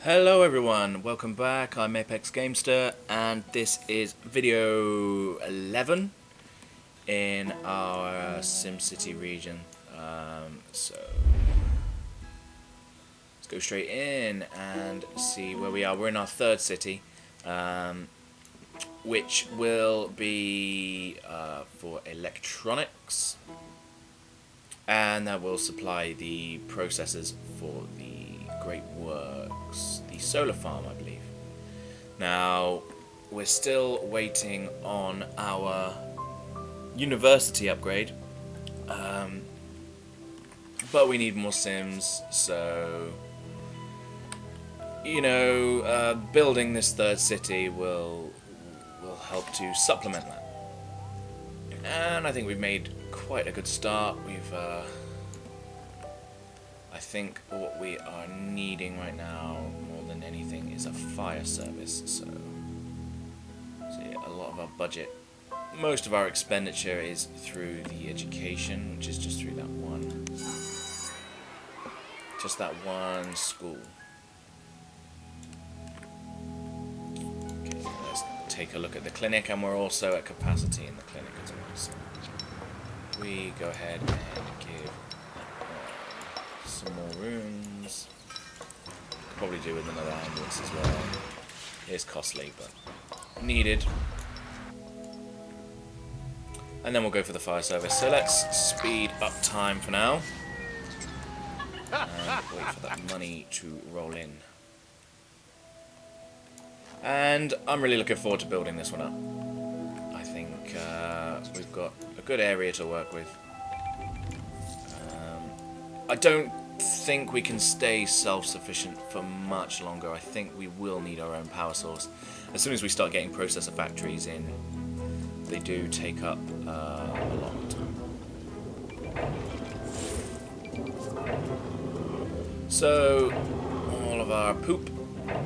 Hello everyone, welcome back. I'm Apex Gamester and this is video 11 in our SimCity region. So let's go straight in and see where we are. We're in our third city, which will be for electronics, and that will supply the processors for the Great Works, the solar farm, I believe. Now, we're still waiting on our university upgrade, but we need more Sims, so building this third city will help to supplement that. And I think we've made quite a good start. I think what we are needing right now, more than anything, is a fire service. So, a lot of our budget, most of our expenditure is through the education, which is just through that one school. Okay, let's take a look at the clinic, and we're also at capacity in the clinic as well. So we go ahead and give some more rooms. Probably do with another ambulance as well. It's costly, but needed. And then we'll go for the fire service. So let's speed up time for now. And wait for that money to roll in. And I'm really looking forward to building this one up. I think we've got a good area to work with. I don't think we can stay self-sufficient for much longer. I think we will need our own power source. As soon as we start getting processor factories in, they do take up a lot. So all of our poop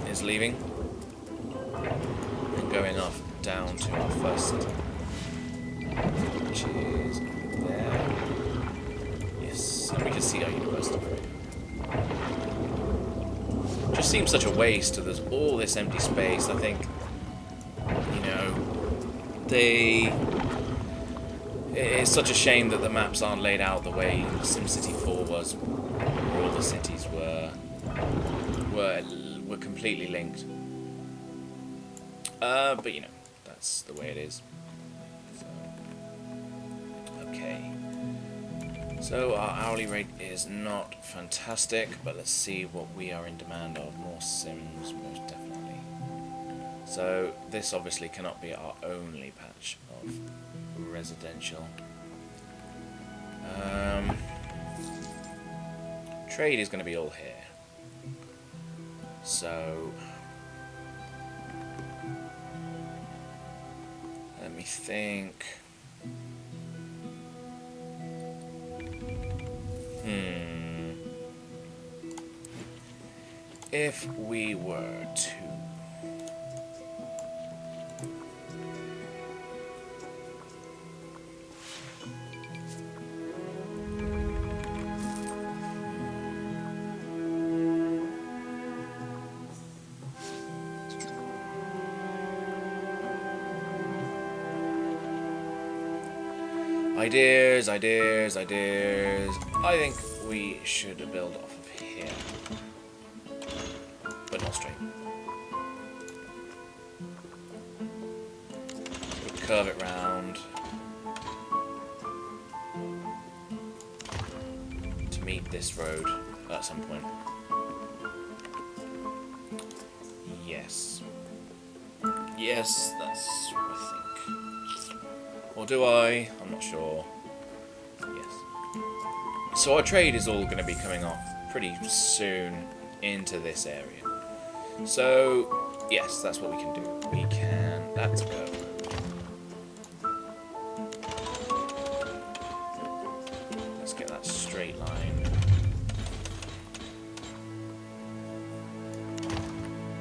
is leaving and going off down to our first city, which is there. Yes, and we can see our university. Just seems such a waste. There's all this empty space. I think, it's such a shame that the maps aren't laid out the way SimCity 4 was, where all the cities were completely linked. But that's the way it is. So, okay. So our hourly rate is not fantastic, but let's see what we are in demand of. More Sims, most definitely. So this obviously cannot be our only patch of residential. Trade is going to be all here. So let me think. If we were to ideas. I think we should build off of here, but not straight. We'll curve it round to meet this road at some point. Yes, that's what I think. Or do I? I'm not sure. Yes. So our trade is all going to be coming off pretty soon into this area. So, yes, that's what we can do. That's a curve road. Let's get that straight line.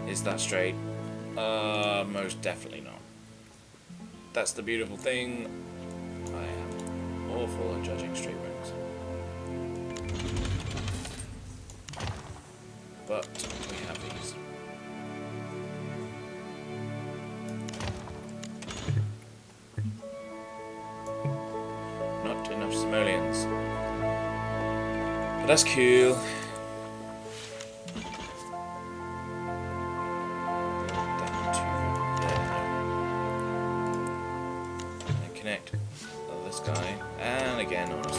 Is that straight? Most definitely not. That's the beautiful thing. I am awful at judging straight roads. but we have these. Not enough simoleons. But that's cool. Down to there. And connect this guy. And again on us.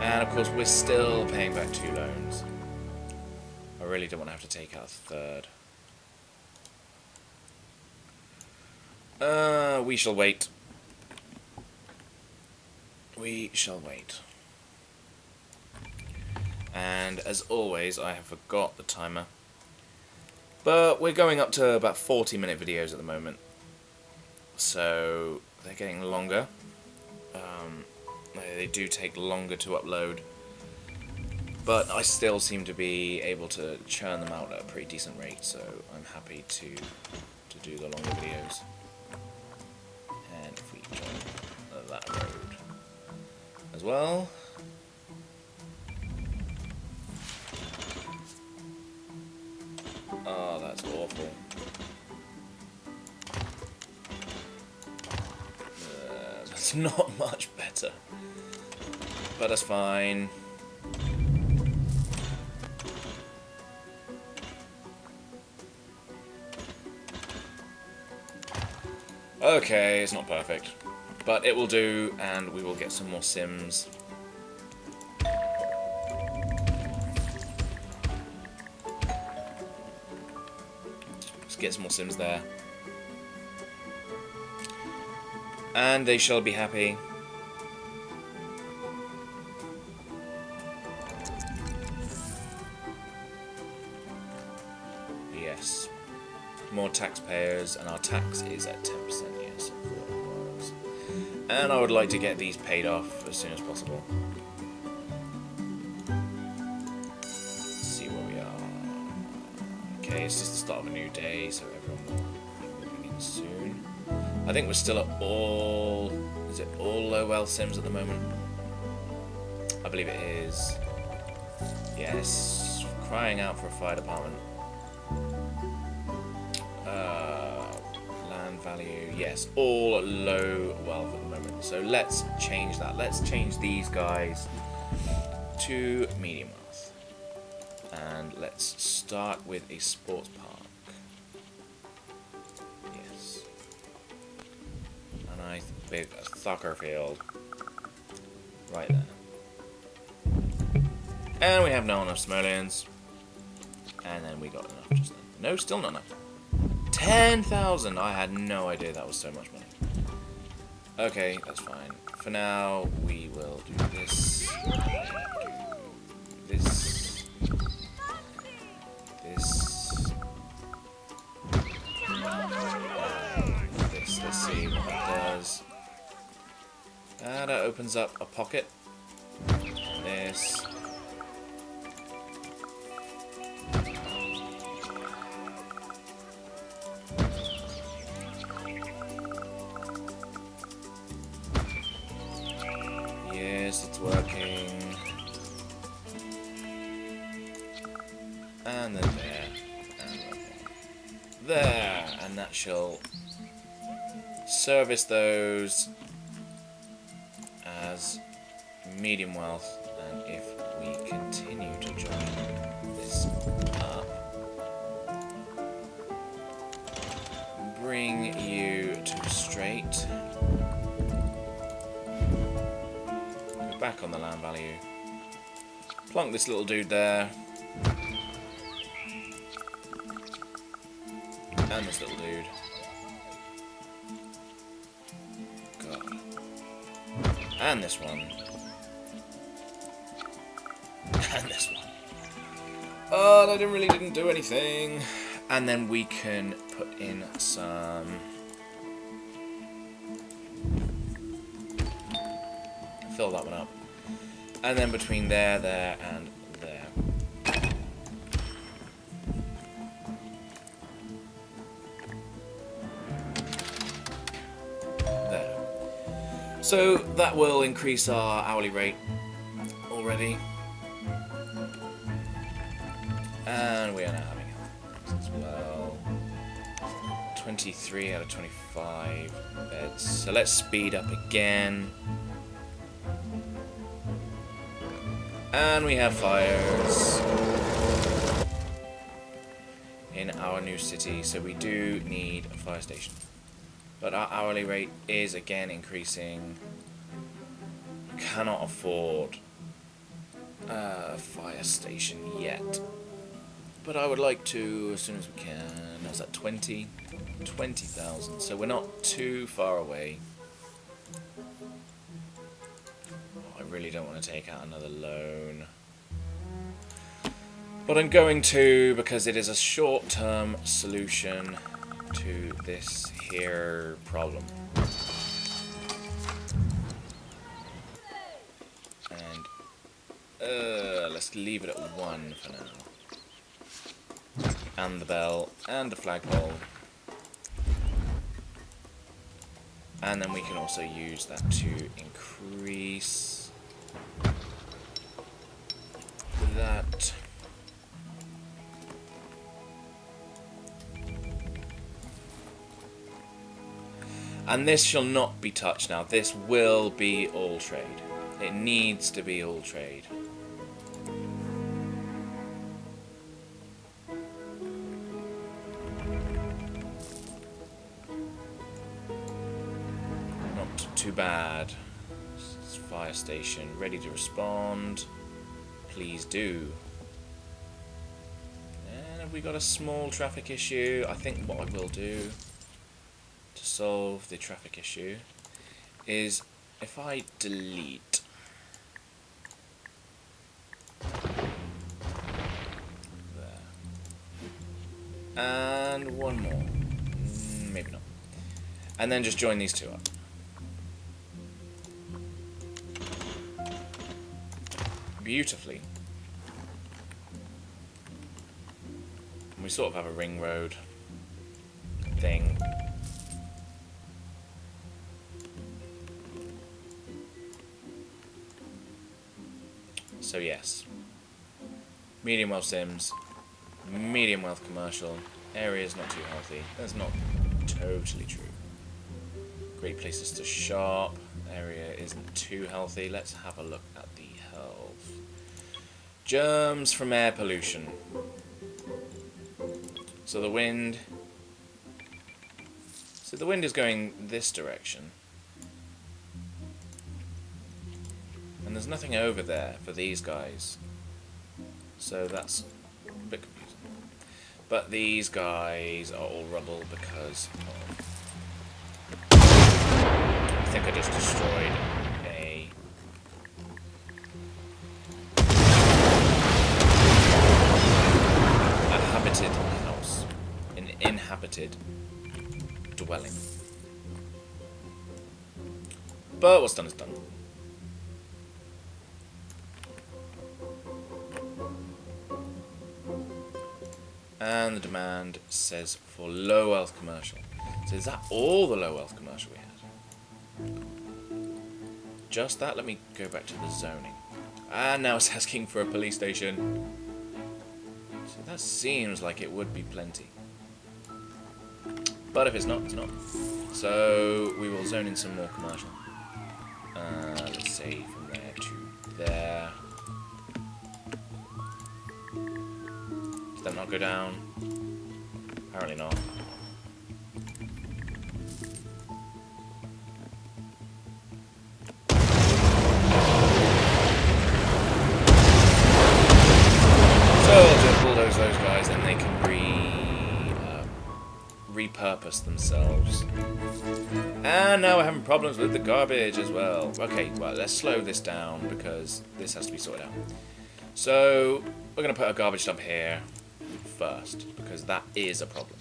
And of course we're still paying back 2 loans. I really don't want to have to take out a third. We shall wait. We shall wait. And as always, I have forgot the timer. But we're going up to about 40-minute videos at the moment. So they're getting longer. They do take longer to upload. But I still seem to be able to churn them out at a pretty decent rate, so I'm happy to do the longer videos. And if we join that road as well. Oh, that's awful. That's not much better. But that's fine. Okay, it's not perfect, but it will do, and we will get some more Sims. Let's get some more Sims there. And they shall be happy. Yes. More taxpayers, and our tax is at 10%, yes, I thought it was. And I would like to get these paid off as soon as possible. Let's see where we are. Okay, it's just the start of a new day, so everyone will be moving in soon. I think we're still at all... is it all low wealth Sims at the moment? I believe it is. Yes, crying out for a fire department. Land value, yes, all low wealth at the moment. So let's change that. Let's change these guys to medium wealth. And let's start with a sports park. Yes. A nice big soccer field. Right there. And we have no enough simoleons. And then we got enough just then. No, still not enough. 10,000! I had no idea that was so much money. Okay, that's fine. For now, we will do this. Do this. This. This. Let's see what that does. That opens up a pocket. This. Yes, it's working. And then there. And there. And that shall service those as medium wealth. And if we continue to join this up, bring you to straight. Back on the land value. Plonk this little dude there. And this little dude. God. And this one. And this one. Oh, that really didn't do anything. And then we can put in some... fill that one up. And then between there, there, and there. There. So that will increase our hourly rate already. And we are now having health as well. 23 out of 25 beds. So let's speed up again. And we have fires in our new city, so we do need a fire station. But our hourly rate is again increasing. We cannot afford a fire station yet. But I would like to as soon as we can. That's at 20,000. So we're not too far away. I really don't want to take out another loan. But I'm going to, because it is a short-term solution to this here problem. And let's leave it at 1 for now. And the bell, and the flagpole. And then we can also use that to increase that. And this shall not be touched now. This will be all trade. It needs to be all trade. Not too bad. Fire station ready to respond. Please do. And have we got a small traffic issue? I think what I will do to solve the traffic issue is if I delete there and one more, maybe not, and then just join these two up. Beautifully. And we sort of have a ring road thing. So yes, medium wealth sims, medium wealth commercial, area's not too healthy. That's not totally true. Great places to shop, area isn't too healthy. Let's have a look at the health. Germs from air pollution. So the wind is going this direction. And there's nothing over there for these guys. So that's a bit confusing. But these guys are all rubble because of... I think I just destroyed a habited house. An inhabited dwelling. But what's done is done. And the demand says for low wealth commercial. So is that all the low wealth commercial we had? Just that? Let me go back to the zoning. And now it's asking for a police station. So that seems like it would be plenty. But if it's not, it's not. So we will zone in some more commercial. Let's say from there to there. Did that not go down? Apparently not. So I'll just bulldoze those guys and they can repurpose themselves. And now we're having problems with the garbage as well. Okay, well, let's slow this down because this has to be sorted out. So we're going to put a garbage dump here first because that is a problem.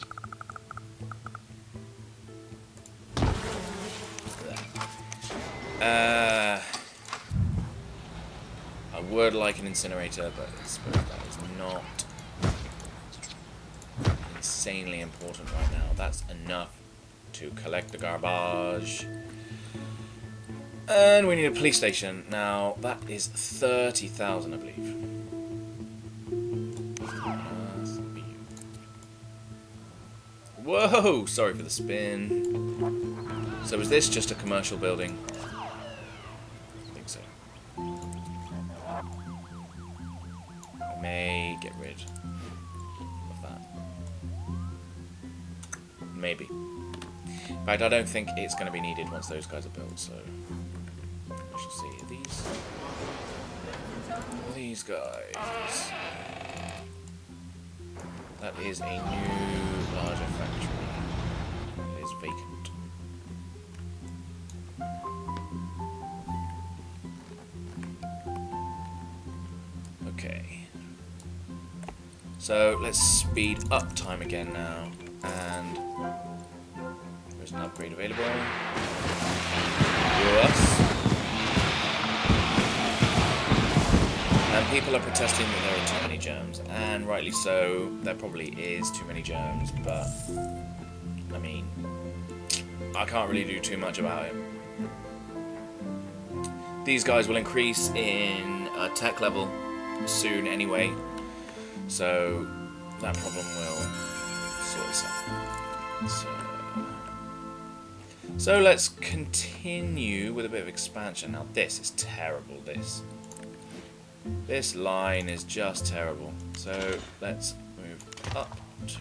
I would like an incinerator, but I suppose that is not insanely important right now. That's enough to collect the garbage. And we need a police station. Now, that is 30,000, I believe. Whoa! Sorry for the spin. So is this just a commercial building? I think so. I may get rid of that. Maybe. In fact, I don't think it's going to be needed once those guys are built, so... We shall see. These guys... That is a new, larger factory. It is vacant. Okay. So, let's speed up time again now. And... There's an upgrade available. Yes. And people are protesting that there are too many germs, and rightly so. There probably is too many germs, but I mean, I can't really do too much about it. These guys will increase in tech level soon anyway, so that problem will sort itself. So let's continue with a bit of expansion. Now this is terrible, This line is just terrible. So let's move up to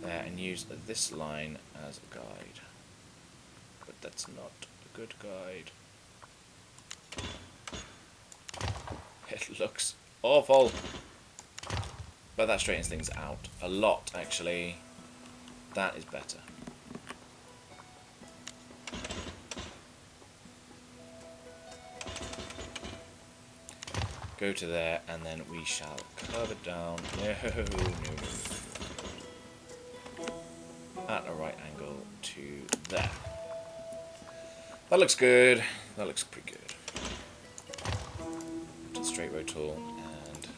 there and use this line as a guide. But that's not a good guide. It looks awful. But that straightens things out a lot, actually. That is better. Go to there, and then we shall curve it down. No. At a right angle to there. That looks good. That looks pretty good. To the straight road tool, and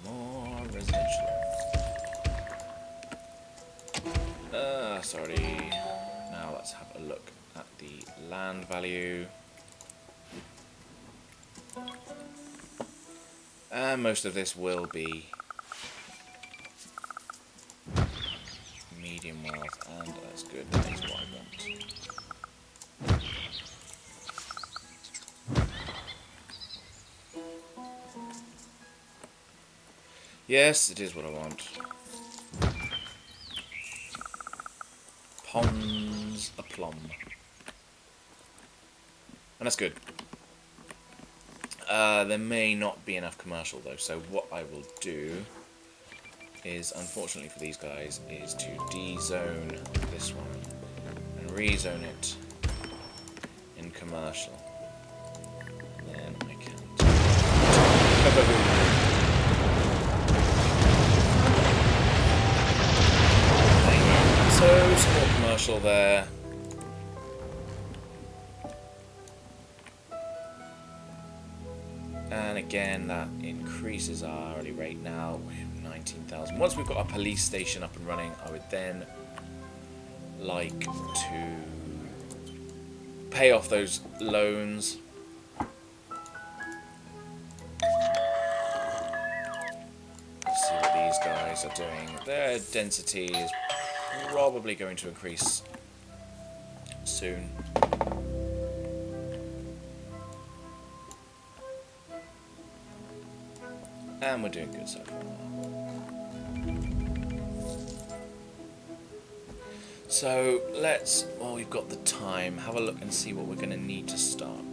more residential. Sorry. Now let's have a look at the land value. And most of this will be medium wealth, and that's good. That is what I want. Yes, it is what I want. Ponds aplomb. And that's good. There may not be enough commercial though, so what I will do is, unfortunately for these guys, is to de-zone this one and rezone it in commercial. And then I can't. So some more commercial there. And again, that increases our hourly rate now. We have 19,000. Once we've got our police station up and running, I would then like to pay off those loans. Let's see what these guys are doing. Their density is probably going to increase soon. And we're doing good so far. So let's, while we've got the time, have a look and see what we're going to need to start.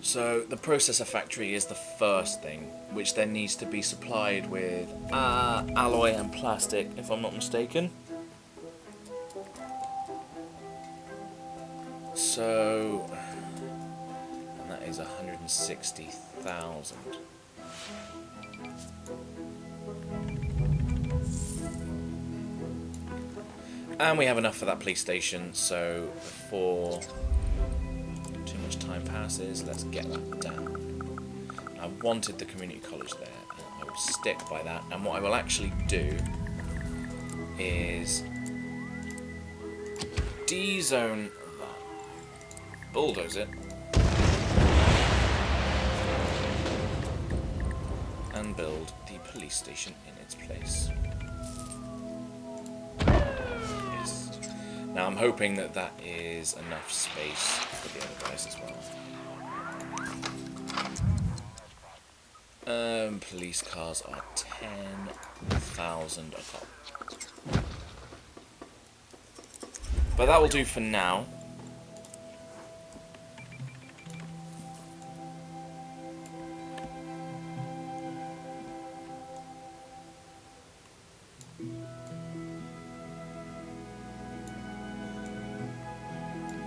So the processor factory is the first thing, which then needs to be supplied with alloy and plastic, if I'm not mistaken. So, and that is 160,000. And we have enough for that police station, so before too much time passes, let's get that down. I wanted the community college there, and I will stick by that. And what I will actually do is de-zone that, bulldoze it, and build the police station in its place. Yes. Now I'm hoping that that is enough space for the other guys as well. Police cars are 10,000 a pop. But that will do for now.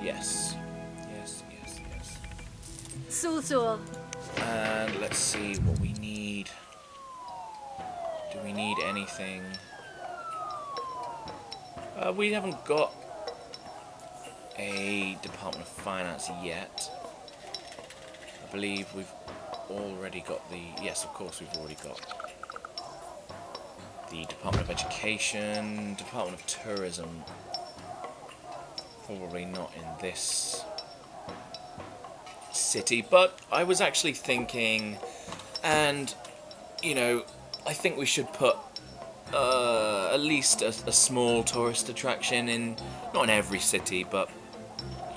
Yes. Yes, yes, yes. So. And let's see what we need. Do we need anything? We haven't got a Department of Finance yet. I believe we've already got the... Yes, of course we've already got the Department of Education, Department of Tourism. Probably not in this city, but I was actually thinking, and you know, I think we should put at least a small tourist attraction in, not in every city, but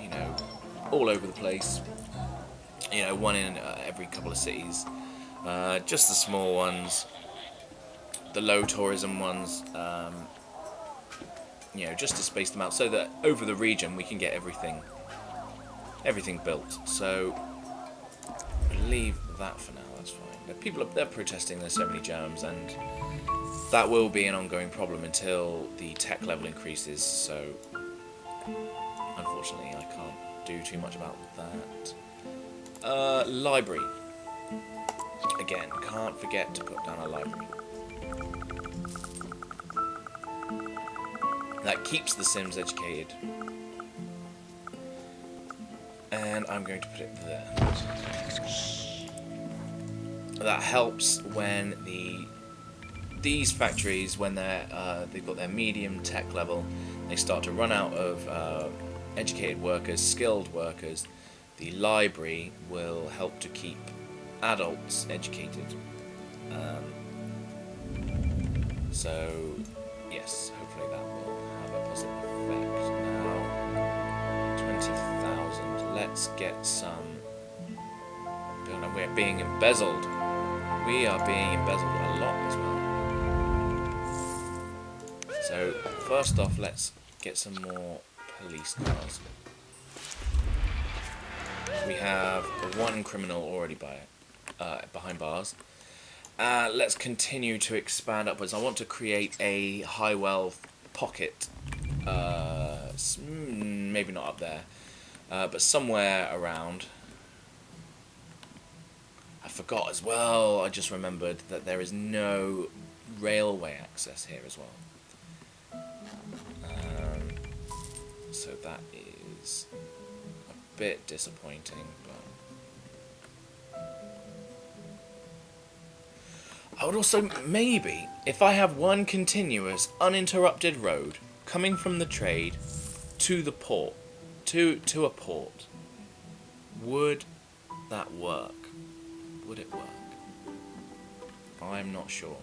you know, all over the place. You know, one in every couple of cities. Just the small ones, the low tourism ones. You know, just to space them out so that over the region we can get everything built. So leave that for now. That's fine. People they're protesting there's so many germs, and that will be an ongoing problem until the tech level increases. So unfortunately, I can't do too much about that. Library. Again, can't forget to put down a library. That keeps the Sims educated. And I'm going to put it there. That helps when these factories, when they've got their medium tech level, they start to run out of educated workers, skilled workers. The library will help to keep adults educated. So, yes, hopefully that will have a positive effect. Now, 20,000. Let's get some. We're being embezzled. We are being embezzled a lot as well. So, first off, let's get some more police cars. We have one criminal already behind bars. Let's continue to expand upwards. I want to create a high wealth pocket. Maybe not up there, but somewhere around. I forgot as well. I just remembered that there is no railway access here as well. So that is a bit disappointing, but I would also, maybe, if I have one continuous, uninterrupted road coming from the trade to the port, to a port, would that work? Would it work? I'm not sure.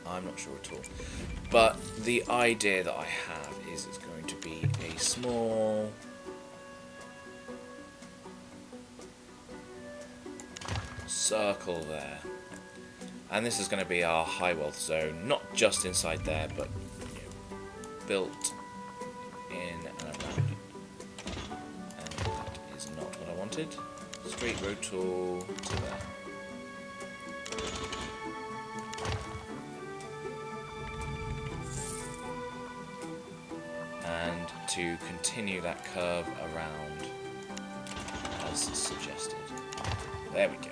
I'm not sure at all. But the idea that I have is it's going to be a small... circle there. And this is going to be our high wealth zone, not just inside there, but built in and around it. And that is not what I wanted. Straight road tool to there. And to continue that curve around as suggested. There we go.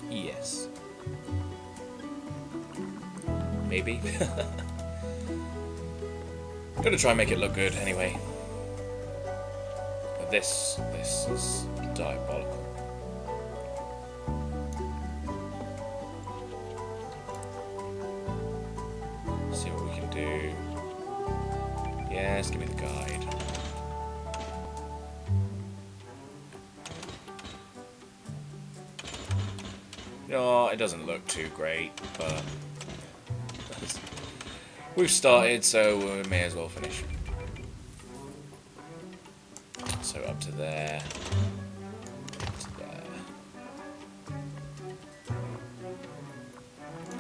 Yes. Maybe. I'm gonna try and make it look good anyway. But this is diabolical. GPS, give me the guide. No, it doesn't look too great, but we've started, so we may as well finish. So up to there. Up to there.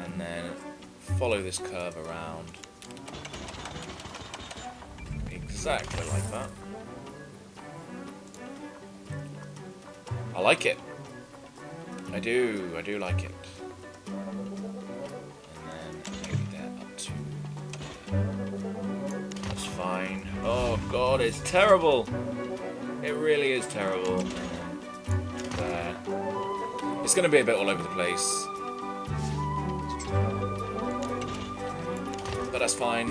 And then follow this curve around. Exactly like that. I like it. I do like it. And then maybe that up to there. That's fine. Oh god, it's terrible! It really is terrible. And then there. It's gonna be a bit all over the place. But that's fine.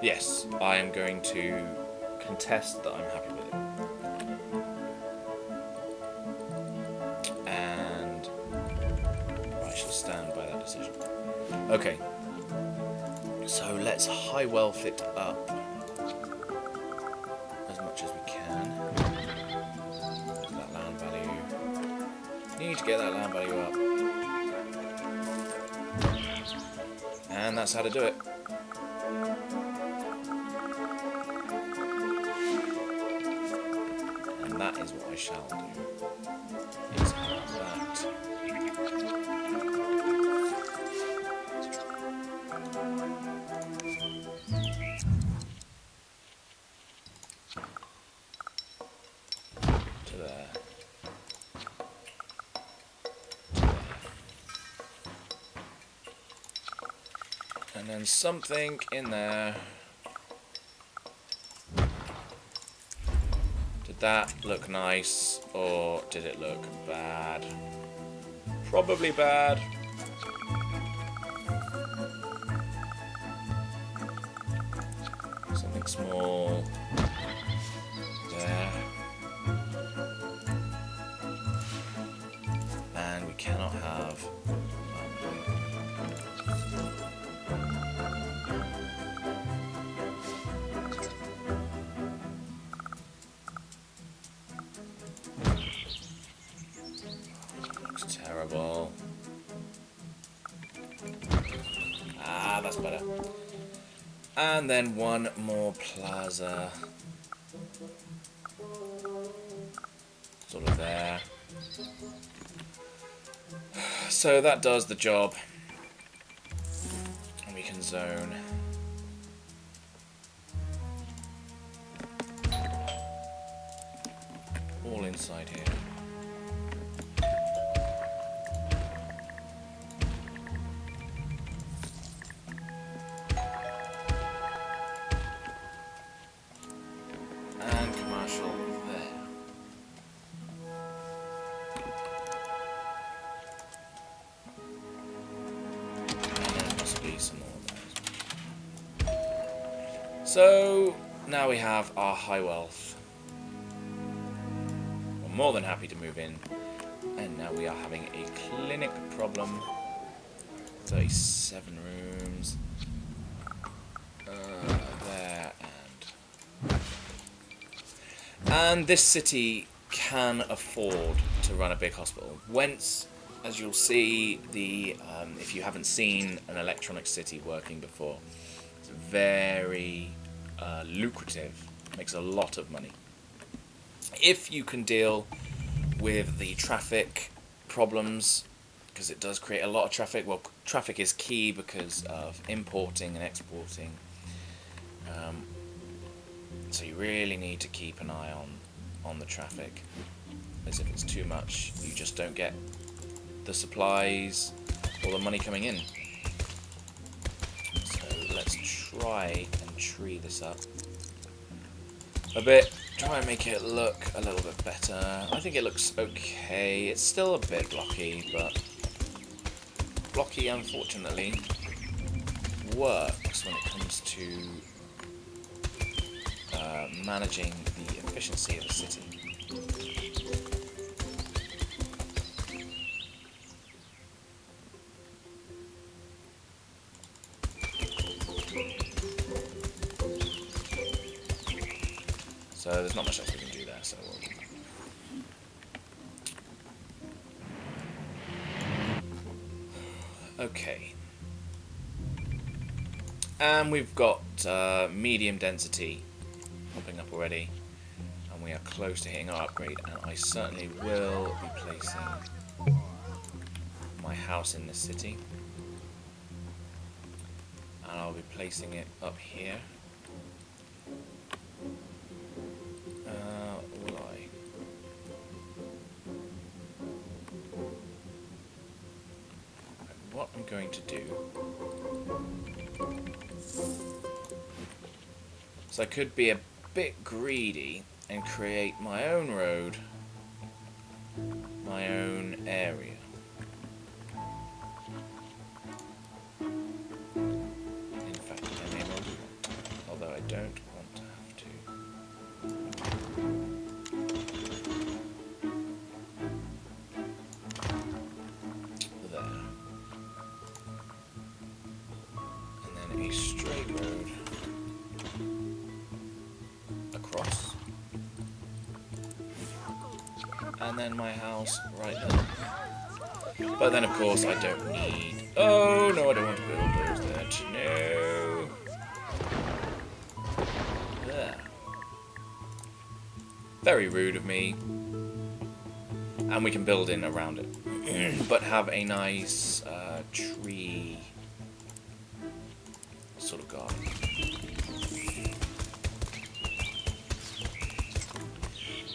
Yes, I am going to contest that I'm happy with it. And I shall stand by that decision. Okay. So let's high wealth it up as much as we can. That land value. Need to get that land value up. And that's how to do it. That is what I shall do. Is have that. To there. To there. And then something in there. Did that look nice, or did it look bad? Probably bad. Something small. There. And we cannot have... Terrible. Ah, that's better. And then one more plaza. Sort of there. So that does the job. And we can zone. All inside here. So now we have our high wealth. We're more than happy to move in. And now we are having a clinic problem. 37 rooms. There and this city can afford to run a big hospital. Whence, as you'll see, the if you haven't seen an electronic city working before, it's very lucrative. Makes a lot of money. If you can deal with the traffic problems, because it does create a lot of traffic. Well, traffic is key because of importing and exporting. So you really need to keep an eye on the traffic. As if it's too much, you just don't get the supplies or the money coming in. So let's try and tree this up a bit. Try and make it look a little bit better. I think it looks okay. It's still a bit blocky, but blocky, unfortunately, works when it comes to managing the efficiency of a city. So there's not much else we can do there. So okay. And we've got medium density popping up already. And we are close to hitting our upgrade. And I certainly will be placing my house in this city. And I'll be placing it up here. Will I? What I'm going to do... So I could be a bit greedy and create my own road, my own area. In fact, I may well do that, although I don't want to have to. There. And then a straight road across. And then my house right there. But then of course I don't need... Oh no, I don't want to build those there. No. There. Very rude of me. And we can build in around it. But have a nice tree sort of garden.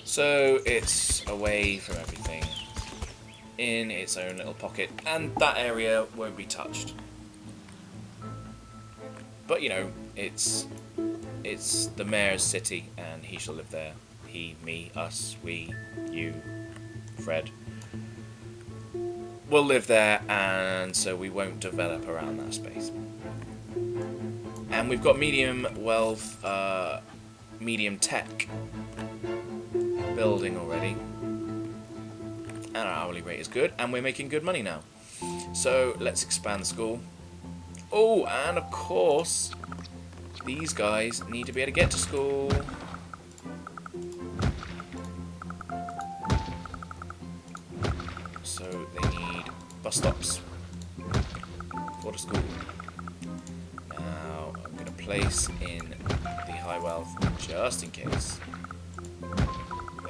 So it's away from everything, in its own little pocket, and that area won't be touched. But you know, it's the mayor's city, and he shall live there. He, me, us, we, you, Fred. We'll live there, and so we won't develop around that space. And we've got medium wealth, medium tech building already, and our hourly rate is good, and we're making good money now. So let's expand the school. Oh, and of course these guys need to be able to get to school. So they need bus stops for the school. Now I'm going to place in the high wealth just in case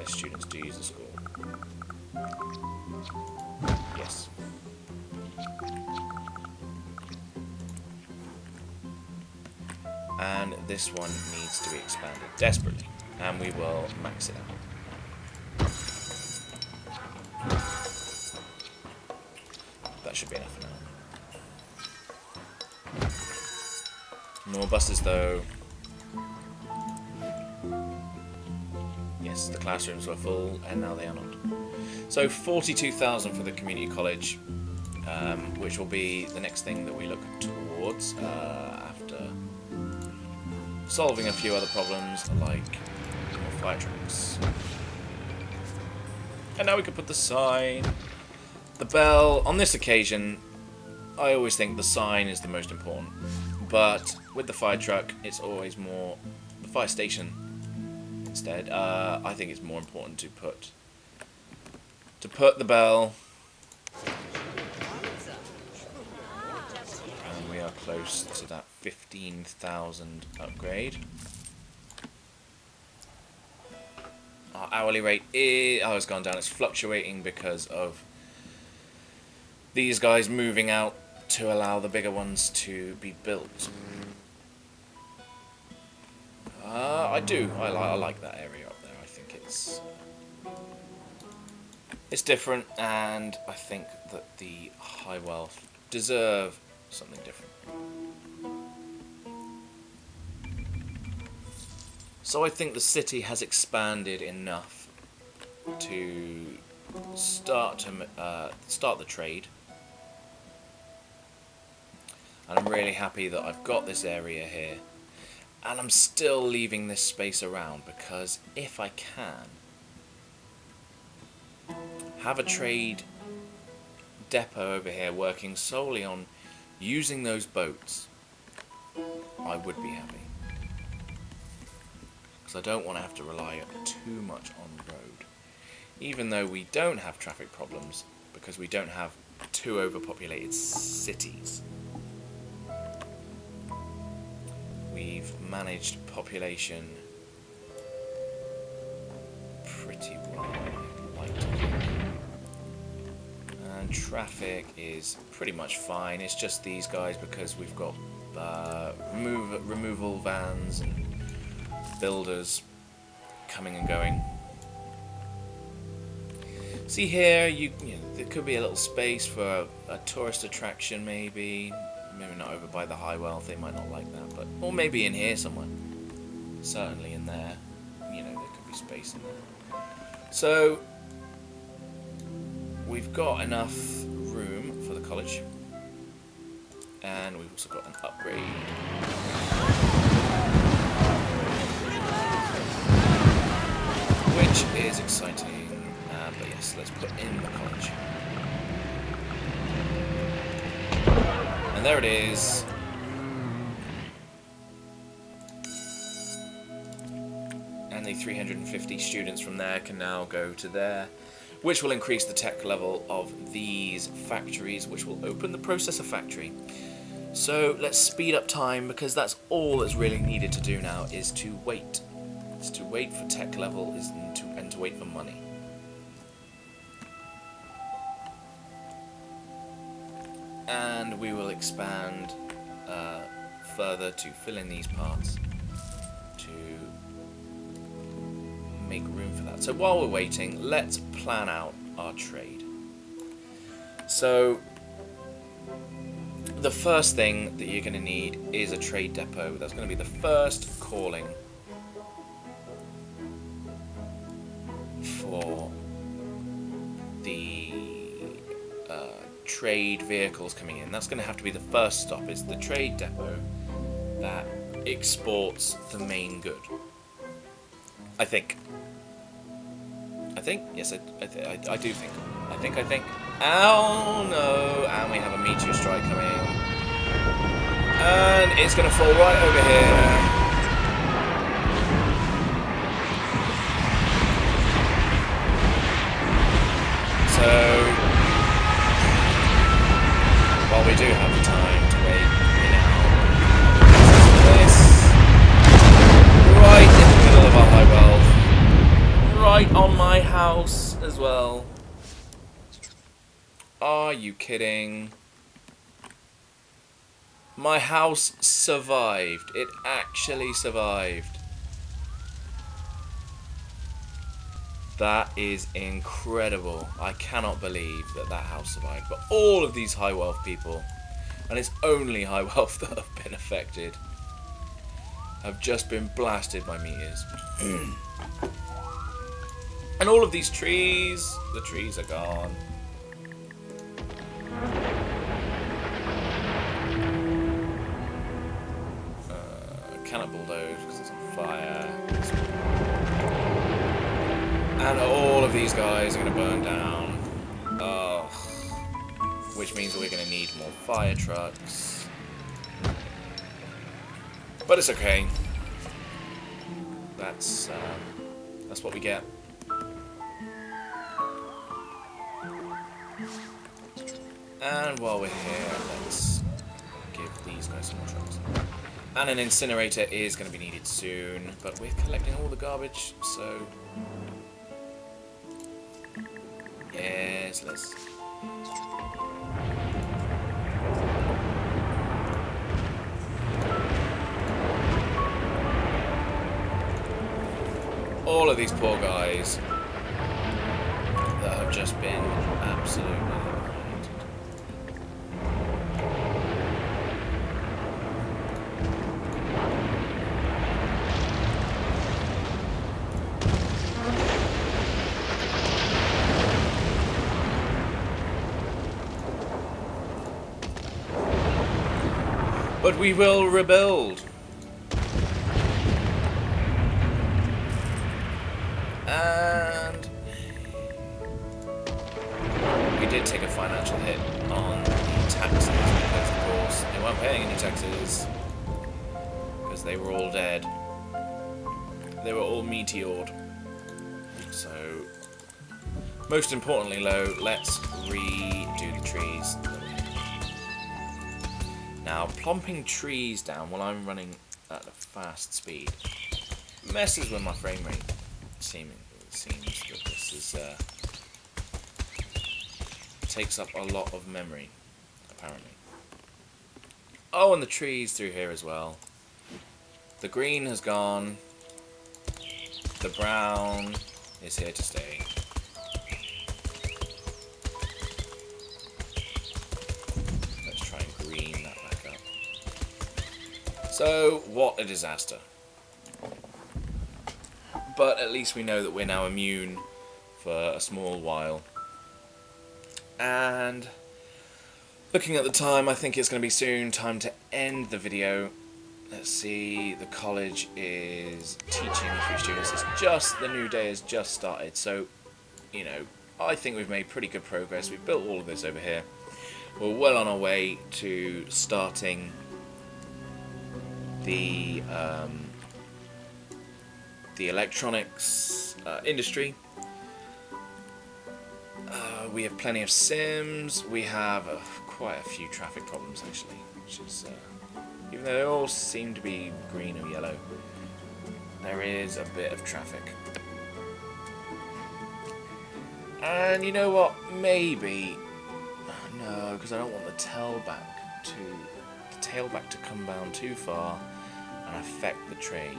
students do use the school. Yes. And this one needs to be expanded desperately, and we will max it out. That should be enough now. More buses though. Yes, the classrooms were full, and now they are not. So 42,000 for the community college, which will be the next thing that we look towards after solving a few other problems, like more fire trucks. And now we can put the sign. The bell, on this occasion, I always think the sign is the most important. But with the fire truck, it's always more the fire station. Instead, I think it's more important to put the bell, and we are close to that 15,000 upgrade. Our hourly rate has gone down. It's fluctuating because of these guys moving out to allow the bigger ones to be built. I like that area up there. I think it's different, and I think that the high wealth deserve something different. So I think the city has expanded enough to start the trade, and I'm really happy that I've got this area here. And I'm still leaving this space around because if I can have a trade depot over here working solely on using those boats, I would be happy. because I don't want to have to rely too much on the road. Even though we don't have traffic problems, because we don't have 2 overpopulated cities. We've managed population pretty well, I'd like to think. And traffic is pretty much fine. It's just these guys because we've got removal vans and builders coming and going. See here, you know, there could be a little space for a tourist attraction, maybe not over by the High Wealth. They might not like that, but or maybe in here somewhere. Certainly in there, you know, there could be space in there. So we've got enough room for the college, and we've also got an upgrade. Which is exciting. But yes, let's put in the college. And there it is. And the 350 students from there can now go to there, which will increase the tech level of these factories, which will open the processor factory. So let's speed up time, because that's all that's really needed to do now, is to wait. It's to wait for tech level and to wait for money. And we will expand further to fill in these parts to make room for that. So while we're waiting, let's plan out our trade. So the first thing that you're going to need is a trade depot. That's going to be the first calling for the trade vehicles coming in. That's going to have to be the first stop, is the trade depot that exports the main good. I think. Yes, I do think. I think. Oh no! And we have a meteor strike coming. And it's going to fall right over here. So while we do have the time to wait, we now this right in the middle of our high wealth, right on my house as well. Are you kidding? My house survived. It actually survived. That is incredible. I cannot believe that that house survived. But all of these high wealth people, and it's only high wealth that have been affected, have just been blasted by meteors. And all of these trees, the trees are gone. Cannot bulldoze because it's on fire. And all of these guys are going to burn down. Oh, which means we're going to need more fire trucks. But it's okay. That's what we get. And while we're here, let's give these guys some more trucks. And an incinerator is going to be needed soon, but we're collecting all the garbage, so yes, let's. All of these poor guys that have just been absolutely eliminated. But we will rebuild. And we did take a financial hit on the taxes because, of course, they weren't paying any taxes because they were all dead. They were all meteored. So, most importantly, let's redo the trees. Now, plomping trees down while I'm running at a fast speed messes with my frame rate. It seems that this is takes up a lot of memory, apparently. Oh, and the trees through here as well. The green has gone. The brown is here to stay. Let's try and green that back up. So, what a disaster. But at least we know that we're now immune for a small while. And looking at the time, I think it's going to be soon time to end the video. Let's see, the college is teaching 3 students. The new day has just started, so, you know, I think we've made pretty good progress. We've built all of this over here. We're well on our way to starting the electronics industry. We have plenty of Sims. We have quite a few traffic problems, actually, which is... even though they all seem to be green or yellow, there is a bit of traffic. And you know what? Maybe... no, because I don't want the tailback to come down too far and affect the trade.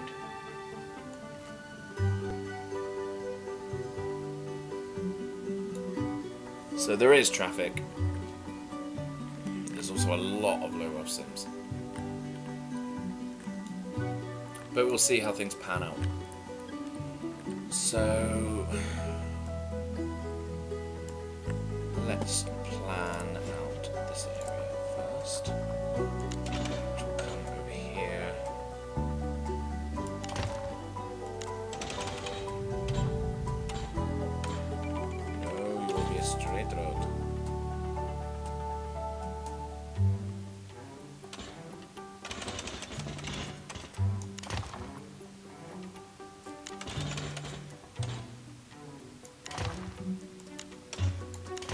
So there is traffic. There's also a lot of low-ref Sims. But we'll see how things pan out. So let's plan out this area first. Which will come over here. No, you will be a straight road.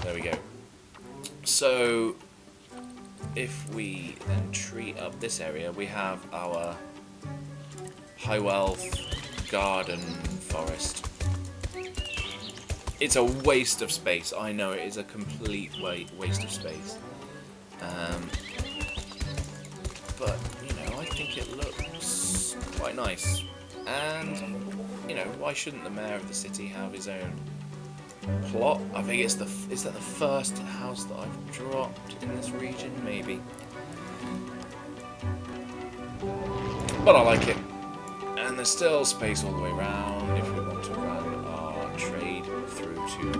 There we go. So, if we then tree up this area, we have our high wealth garden forest. It's a waste of space. I know it is a complete waste of space. But, you know, I think it looks quite nice. And, you know, why shouldn't the mayor of the city have his own plot? I think it's is that the first house that I've dropped in this region, maybe. But I like it. And there's still space all the way around if we want to run our trade through to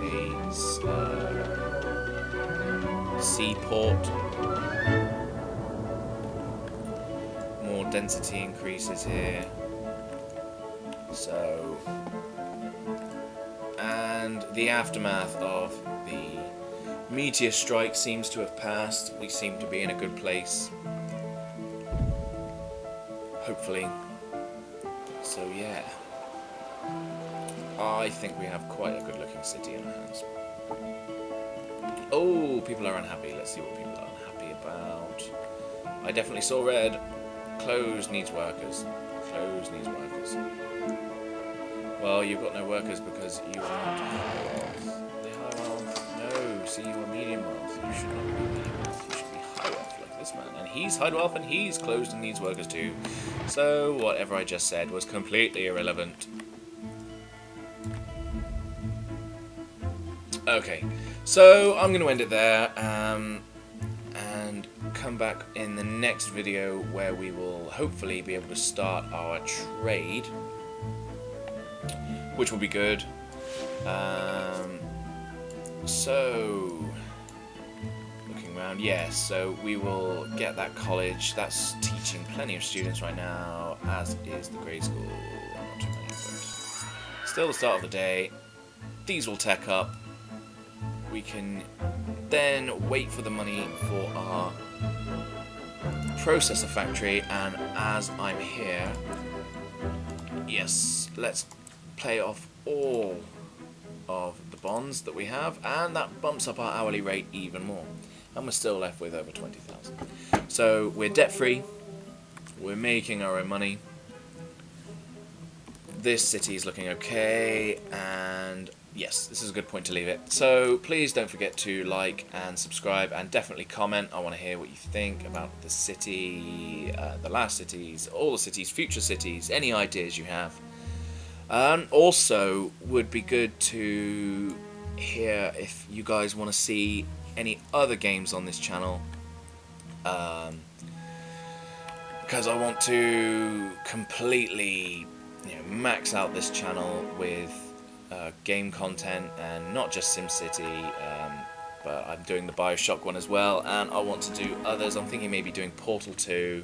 a seaport. More density increases here. So, and the aftermath of the meteor strike seems to have passed. We seem to be in a good place. Hopefully. So yeah. I think we have quite a good looking city in our hands. Oh, people are unhappy. Let's see what people are unhappy about. I definitely saw red. Clothes needs workers. Clothes needs workers. Well, you've got no workers because you are not high wealth. The high wealth? No, see, you are medium wealth. You should not be medium wealth. You should be high wealth like this man. And he's high wealth and he's closed and needs workers too. So, whatever I just said was completely irrelevant. Okay, so I'm going to end it there. And come back in the next video where we will hopefully be able to start our trade, which will be good. So, looking around, yes, so we will get that college. That's teaching plenty of students right now, as is the grade school. Not too many, but still the start of the day. These will tech up. We can then wait for the money for our processor factory, and as I'm here, Yes, let's pay off all of the bonds that we have, and that bumps up our hourly rate even more. And we're still left with over 20,000. So we're debt free, we're making our own money. This city is looking okay, and yes, this is a good point to leave it. So please don't forget to like and subscribe, and definitely comment. I want to hear what you think about the city, the last cities, all the cities, future cities, any ideas you have. Also, would be good to hear if you guys want to see any other games on this channel, because I want to completely, max out this channel with game content, and not just SimCity, but I'm doing the Bioshock one as well, and I want to do others. I'm thinking maybe doing Portal 2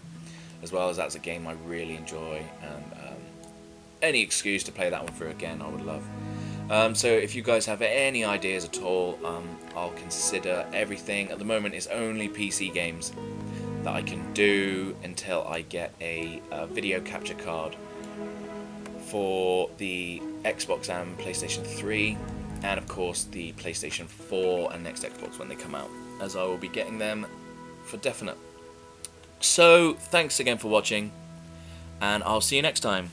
as well, as that's a game I really enjoy, and any excuse to play that one through again I would love. So if you guys have any ideas at all, I'll consider everything. At the moment it's only PC games that I can do until I get a video capture card for the Xbox and PlayStation 3, and of course the PlayStation 4 and next Xbox when they come out, as I will be getting them for definite. So thanks again for watching, and I'll see you next time.